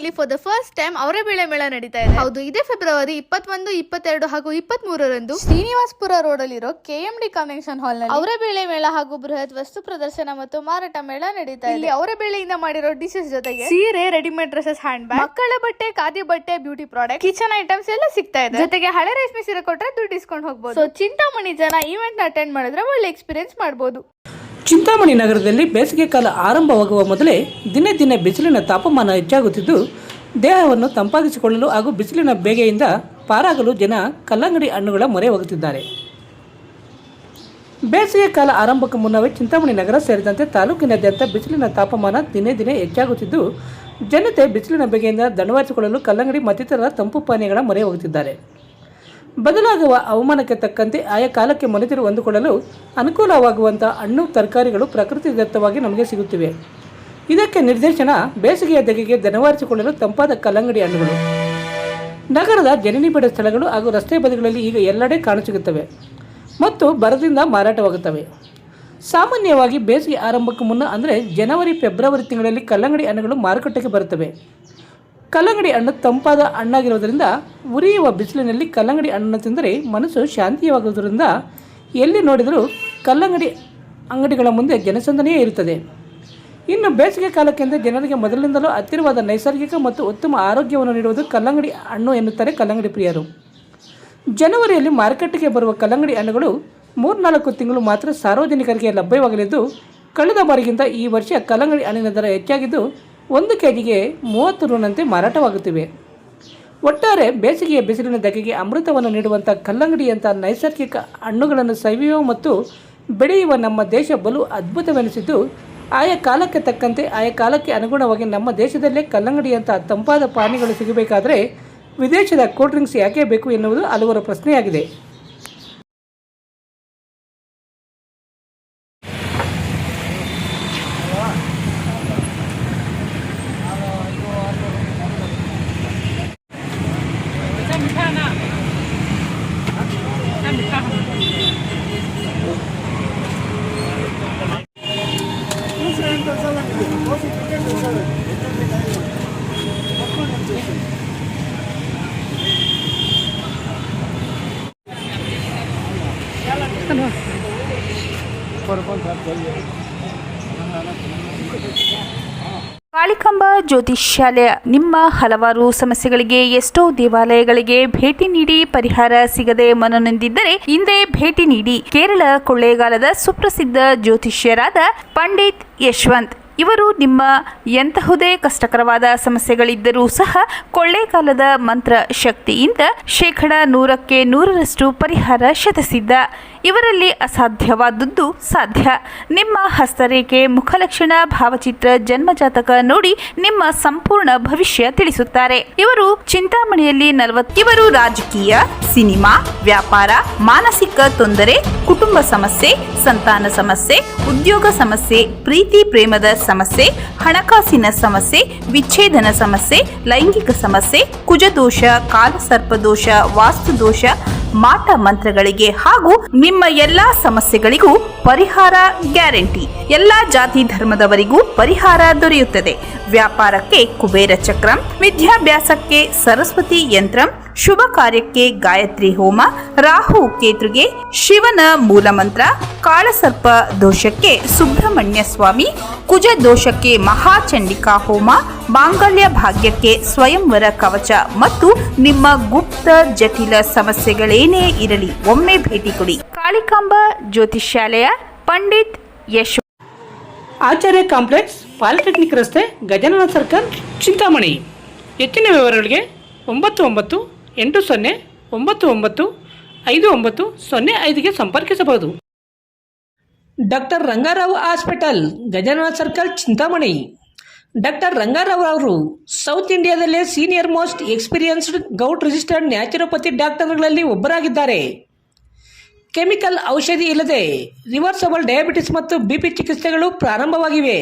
ಚಿಂತಾಮಣಿಯಲ್ಲಿ for the first time ಅವರೆಬೇಳೆ ಮೇಳ ನಡೀತಾ ಇದೆ. ಹೌದು, ಇದೇ ಫೆಬ್ರವರಿ 21, 22 ಹಾಗೂ 23ರಂದು ಶ್ರೀನಿವಾಸಪುರ ರೋಡ್ ಅಲ್ಲಿರೋ KMD ಕನ್ವೆನ್ಷನ್ ಹಾಲ್ ನಲ್ಲಿ ಅವರೆಬೇಳೆ ಮೇಳ ಹಾಗೂ ಬೃಹತ್ ವಸ್ತು ಪ್ರದರ್ಶನ ಮತ್ತು ಮಾರಾಟ ಮೇಳ ನಡೀತಾ ಇದೆ. ಇಲ್ಲಿ ಅವರೆಬೇಳೆಯಿಂದ ಮಾಡಿರೋ ಡಿಶಸ್ ಜೊತೆಗೆ ಸೀರೆ, ರೆಡಿಮೇಡ್ ಡ್ರೆಸಸ್, ಹ್ಯಾಂಡ್ ಬ್ಯಾಗ್, ಮಕ್ಕಳ ಬಟ್ಟೆ, ಖಾದಿ ಬಟ್ಟೆ, ಬ್ಯೂಟಿ ಪ್ರಾಡಕ್ಟ್, ಕಿಚನ್ ಐಟಮ್ಸ್ ಎಲ್ಲ ಸಿಗ್ತಾ ಇದೆ. ಜೊತೆಗೆ ಹಳೆ ರೇಷ್ಮೆ ಸೀರೆ ಕೊಟ್ರೆ ದುಡ್ಡು ಡಿಸ್ಕೌಂಟ್ ಹೋಗಬಹುದು. ಸೊ ಚಿಂತಾಮಣಿ ಜನ ಈವೆಂಟ್ ನ ಅಟೆಂಡ್ ಮಾಡಿದ್ರೆ ಒಳ್ಳೆ ಎಕ್ಸ್ಪೀರಿಯನ್ಸ್ ಮಾಡಬಹುದು. ಚಿಂತಾಮಣಿ ನಗರದಲ್ಲಿ ಬೇಸಿಗೆ ಕಾಲ ಆರಂಭವಾಗುವ ಮೊದಲೇ ದಿನೇ ದಿನೇ ಬಿಸಿಲಿನ ತಾಪಮಾನ ಹೆಚ್ಚಾಗುತ್ತಿದ್ದು, ದೇಹವನ್ನು ತಂಪಾಗಿಸಿಕೊಳ್ಳಲು ಹಾಗೂ ಬಿಸಿಲಿನ ಬೇಗೆಯಿಂದ ಪಾರಾಗಲು ಜನ ಕಲ್ಲಂಗಡಿ ಹಣ್ಣುಗಳ ಮೊರೆ ಹೋಗುತ್ತಿದ್ದಾರೆ. ಬೇಸಿಗೆ ಕಾಲ ಆರಂಭಕ್ಕೂ ಮುನ್ನವೇ ಚಿಂತಾಮಣಿ ನಗರ ಸೇರಿದಂತೆ ತಾಲೂಕಿನಾದ್ಯಂತ ಬಿಸಿಲಿನ ತಾಪಮಾನ ದಿನೇ ದಿನೇ ಹೆಚ್ಚಾಗುತ್ತಿದ್ದು, ಜನತೆ ಬಿಸಿಲಿನ ಬೇಗೆಯಿಂದ ದಣವಾರಿಸಿಕೊಳ್ಳಲು ಕಲ್ಲಂಗಡಿ ಮತ್ತಿತರ ತಂಪು ಪಾನೀಯಗಳ ಮೊರೆ ಹೋಗುತ್ತಿದ್ದಾರೆ. ಬದಲಾಗುವ ಹವಾಮಾನಕ್ಕೆ ತಕ್ಕಂತೆ ಆಯಾ ಕಾಲಕ್ಕೆ ಮನೆತಿರು ಹೊಂದಿಕೊಳ್ಳಲು ಅನುಕೂಲವಾಗುವಂಥ ಹಣ್ಣು ತರಕಾರಿಗಳು ಪ್ರಕೃತಿದತ್ತವಾಗಿ ನಮಗೆ ಸಿಗುತ್ತಿವೆ. ಇದಕ್ಕೆ ನಿರ್ದೇಶನ ಬೇಸಿಗೆಯ ಧಗೆಗೆ ದಣವಾರಿಸಿಕೊಳ್ಳಲು ತಂಪಾದ ಕಲ್ಲಂಗಡಿ ಹಣ್ಣುಗಳು. ನಗರದ ಜನನಿಬಿಡ ಸ್ಥಳಗಳು ಹಾಗೂ ರಸ್ತೆ ಬದಿಗಳಲ್ಲಿ ಈಗ ಎಲ್ಲೆಡೆ ಕಾಣಸಿಗುತ್ತವೆ ಮತ್ತು ಬರದಿಂದ ಮಾರಾಟವಾಗುತ್ತವೆ. ಸಾಮಾನ್ಯವಾಗಿ ಬೇಸಿಗೆ ಆರಂಭಕ್ಕೂ ಮುನ್ನ ಅಂದರೆ ಜನವರಿ, ಫೆಬ್ರವರಿ ತಿಂಗಳಲ್ಲಿ ಕಲ್ಲಂಗಡಿ ಹಣ್ಣುಗಳು ಮಾರುಕಟ್ಟೆಗೆ ಬರುತ್ತವೆ. ಕಲ್ಲಂಗಡಿ ಹಣ್ಣು ತಂಪಾದ ಹಣ್ಣಾಗಿರುವುದರಿಂದ ಉರಿಯುವ ಬಿಸಿಲಿನಲ್ಲಿ ಕಲ್ಲಂಗಡಿ ಹಣ್ಣನ್ನು ತಿಂದರೆ ಮನಸ್ಸು ಶಾಂತಿಯಾಗುವುದರಿಂದ ಎಲ್ಲಿ ನೋಡಿದರೂ ಕಲ್ಲಂಗಡಿ ಅಂಗಡಿಗಳ ಮುಂದೆ ಜನಸಂದಣಿಯೇ ಇರುತ್ತದೆ. ಇನ್ನು ಬೇಸಿಗೆ ಕಾಲಕ್ಕೆಂದು ಜನರಿಗೆ ಮೊದಲಿನಿಂದಲೂ ಹತ್ತಿರವಾದ ನೈಸರ್ಗಿಕ ಮತ್ತು ಉತ್ತಮ ಆರೋಗ್ಯವನ್ನು ನೀಡುವುದು ಕಲ್ಲಂಗಡಿ ಹಣ್ಣು ಎನ್ನುತ್ತಾರೆ ಕಲ್ಲಂಗಡಿ ಪ್ರಿಯರು. ಜನವರಿಯಲ್ಲಿ ಮಾರುಕಟ್ಟೆಗೆ ಬರುವ ಕಲ್ಲಂಗಡಿ ಹಣ್ಣುಗಳು 3-4 ತಿಂಗಳು ಮಾತ್ರ ಸಾರ್ವಜನಿಕರಿಗೆ ಲಭ್ಯವಾಗಲಿದ್ದು, ಕಳೆದ ಬಾರಿಗಿಂತ ಈ ವರ್ಷ ಕಲ್ಲಂಗಡಿ ಹಣ್ಣಿನ ದರ ಹೆಚ್ಚಾಗಿದ್ದು 1 ಕೆಜಿಗೆ 30 ರೂನಂತೆ ಮಾರಾಟವಾಗುತ್ತಿವೆ. ಒಟ್ಟಾರೆ ಬೇಸಿಗೆಯ ಬಿಸಿಲಿನ ಧಗೆಗೆ ಅಮೃತವನ್ನು ನೀಡುವಂಥ ಕಲ್ಲಂಗಡಿಯಂಥ ನೈಸರ್ಗಿಕ ಹಣ್ಣುಗಳನ್ನು ಸವಿಯುವ ಮತ್ತು ಬೆಳೆಯುವ ನಮ್ಮ ದೇಶ ಬಲು ಅದ್ಭುತವೆನಿಸಿದ್ದು, ಆಯಾ ಕಾಲಕ್ಕೆ ತಕ್ಕಂತೆ ಆಯಾ ಕಾಲಕ್ಕೆ ಅನುಗುಣವಾಗಿ ನಮ್ಮ ದೇಶದಲ್ಲೇ ಕಲ್ಲಂಗಡಿಯಂಥ ತಂಪಾದ ಪಾನೀಯಗಳು ಸಿಗಬೇಕಾದರೆ ವಿದೇಶದ ಕೂಲ್ ಡ್ರಿಂಕ್ಸ್ ಯಾಕೆ ಬೇಕು ಎನ್ನುವುದು ಹಲವರ ಪ್ರಶ್ನೆಯಾಗಿದೆ. ಕಾಳಿಕಾಂಬ ಜ್ಯೋತಿಷ್ಯಾಲಯ ನಿಮ್ಮ ಹಲವಾರು ಸಮಸ್ಯೆಗಳಿಗೆ ಎಷ್ಟೋ ದೇವಾಲಯಗಳಿಗೆ ಭೇಟಿ ನೀಡಿ ಪರಿಹಾರ ಸಿಗದೆ ಮನನೊಂದಿದ್ದರೆ ಹಿಂದೆ ಭೇಟಿ ನೀಡಿ. ಕೇರಳ ಕೊಳ್ಳೇಗಾಲದ ಸುಪ್ರಸಿದ್ಧ ಜ್ಯೋತಿಷ್ಯರಾದ ಪಂಡಿತ್ ಯಶವಂತ್ ಇವರು ನಿಮ್ಮ ಎಂತಹುದೇ ಕಷ್ಟಕರವಾದ ಸಮಸ್ಯೆಗಳಿದ್ದರೂ ಸಹ ಕೊಳ್ಳೇಗಾಲದ ಮಂತ್ರ ಶಕ್ತಿಯಿಂದ 100% 100% ಪರಿಹಾರ ಶತಸಿದ್ಧ. ಇವರಲ್ಲಿ ಅಸಾಧ್ಯವಾದದ್ದು ಸಾಧ್ಯ. ನಿಮ್ಮ ಹಸ್ತರೇಖೆ, ಮುಖಲಕ್ಷಣ, ಭಾವಚಿತ್ರ, ಜನ್ಮಜಾತಕ ನೋಡಿ ನಿಮ್ಮ ಸಂಪೂರ್ಣ ಭವಿಷ್ಯ ತಿಳಿಸುತ್ತಾರೆ. ಇವರು ಚಿಂತಾಮಣಿಯಲ್ಲಿ 40. ಇವರು ರಾಜಕೀಯ, ಸಿನಿಮಾ, ವ್ಯಾಪಾರ, ಮಾನಸಿಕ ತೊಂದರೆ, ಕುಟುಂಬ ಸಮಸ್ಯೆ, ಸಂತಾನ ಸಮಸ್ಯೆ, ಉದ್ಯೋಗ ಸಮಸ್ಯೆ, ಪ್ರೀತಿ ಪ್ರೇಮದ ಸಮಸ್ಯೆ, ಹಣಕಾಸಿನ ಸಮಸ್ಯೆ, ವಿಚ್ಛೇದನ ಸಮಸ್ಯೆ, ಲೈಂಗಿಕ ಸಮಸ್ಯೆ, ಕುಜದೋಷ, ಕಾಲಸರ್ಪದೋಷ, ವಾಸ್ತುದೋಷ, ಮಾಟ ಮಂತ್ರಗಳಿಗೆ ಹಾಗೂ ನಿಮ್ಮ ಎಲ್ಲಾ ಸಮಸ್ಯೆಗಳಿಗೂ ಪರಿಹಾರ ಗ್ಯಾರಂಟಿ. ಎಲ್ಲಾ ಜಾತಿ ಧರ್ಮದವರಿಗೂ ಪರಿಹಾರ ದೊರೆಯುತ್ತದೆ. ವ್ಯಾಪಾರಕ್ಕೆ ಕುಬೇರ ಚಕ್ರಂ, ವಿದ್ಯಾಭ್ಯಾಸಕ್ಕೆ ಸರಸ್ವತಿ ಯಂತ್ರಂ, ಶುಭ ಕಾರ್ಯಕ್ಕೆ ಗಾಯತ್ರಿ ಹೋಮ, ರಾಹು ಕೇತುಗೆ ಶಿವನ ಮೂಲಮಂತ್ರ, ಕಾಳಸರ್ಪ ದೋಷಕ್ಕೆ ಸುಬ್ರಹ್ಮಣ್ಯ ಸ್ವಾಮಿ, ಕುಜ ದೋಷಕ್ಕೆ ಮಹಾಚಂಡಿಕಾ ಹೋಮ, ಮಾಂಗಲ್ಯ ಭಾಗ್ಯಕ್ಕೆ ಸ್ವಯಂವರ ಕವಚ ಮತ್ತು ನಿಮ್ಮ ಗುಪ್ತ ಜಟಿಲ ಸಮಸ್ಯೆಗಳೇನೇ ಇರಲಿ ಒಮ್ಮೆ ಭೇಟಿ ಕೊಡಿ. ಕಾಳಿಕಾಂಬ ಜ್ಯೋತಿಷ್ಯಾಲಯ, ಪಂಡಿತ್ ಯಶ್, ಆಚಾರ್ಯ ಕಾಂಪ್ಲೆಕ್ಸ್, ಪಾಲಿಟೆಕ್ನಿಕ್ ರಸ್ತೆ, ಗಜಾನನ ಸರ್ಕಲ್, ಚಿಂತಾಮಣಿ. ಹೆಚ್ಚಿನ ವಿವರಗಳಿಗೆ 9980995905ಗೆ ಸಂಪರ್ಕಿಸಬಹುದು. Doctor Rangarao hospital, Gajanana circle, Chintamani. Doctor Rangarao ಅವರು ಸೌತ್ ಇಂಡಿಯಾದಲ್ಲೇ senior most experienced govt registered naturopathy ಡಾಕ್ಟರ್ಗಳಲ್ಲಿ ಒಬ್ಬರಾಗಿದ್ದಾರೆ. ಕೆಮಿಕಲ್ ಔಷಧಿ ಇಲ್ಲದೆ ರಿವರ್ಸಬಲ್ ಡಯಾಬಿಟಿಸ್ ಮತ್ತು BP ಚಿಕಿತ್ಸೆಗಳು ಪ್ರಾರಂಭವಾಗಿವೆ.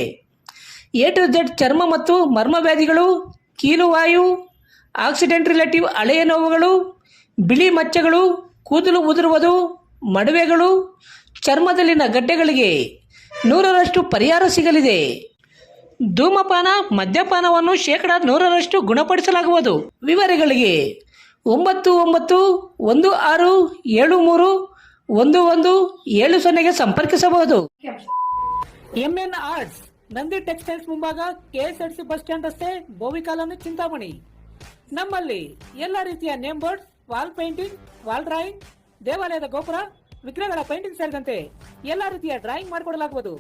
A to Z ಚರ್ಮ ಮತ್ತು ಮರ್ಮವ್ಯಾಧಿಗಳು, ಕೀಲುವಾಯು, ಆಕ್ಸಿಡೆಂಟ್ ರಿಲೇಟಿವ್ ಹಳೆಯ ನೋವುಗಳು, ಬಿಳಿ ಮಚ್ಚೆಗಳು, ಕೂದಲು ಉದುರುವುದು, ಮಡುವೆಗಳು, ಚರ್ಮದಲ್ಲಿನ ಗಡ್ಡೆಗಳಿಗೆ 100% ಪರಿಹಾರ ಸಿಗಲಿದೆ. ಧೂಮಪಾನ ಮದ್ಯಪಾನವನ್ನು 100% ಗುಣಪಡಿಸಲಾಗುವುದು. ವಿವರಗಳಿಗೆ 9916731170 ಸಂಪರ್ಕಿಸಬಹುದು. MN ಆರ್ಟ್ಸ್, ನಂದಿ ಟೆಕ್ಸ್ಟೈಲ್ಸ್ ಮುಂಭಾಗ, KSRTC ಬಸ್ ಸ್ಟ್ಯಾಂಡ್ ರಸ್ತೆ, ಬೋವಿ ಕಾಲೋನಿ, ಚಿಂತಾಮಣಿ. ನಮ್ಮಲ್ಲಿ ಎಲ್ಲ ರೀತಿಯ name board, wall painting, wall drawing, ದೇವಾಲಯದ ಗೋಪುರ, ವಿಗ್ರಹಗಳ ಪೇಂಟಿಂಗ್ ಸೇರಿದಂತೆ ಎಲ್ಲ ರೀತಿಯ ಡ್ರಾಯಿಂಗ್ ಮಾಡಿಕೊಡಲಾಗುವುದು.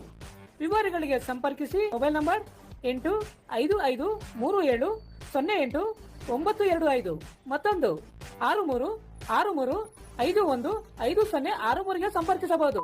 ವಿವರಗಳಿಗೆ ಸಂಪರ್ಕಿಸಿ. ಮೊಬೈಲ್ ನಂಬರ್ 8553708925, ಮತ್ತೊಂದು 6363515063ಗೆ ಸಂಪರ್ಕಿಸಬಹುದು.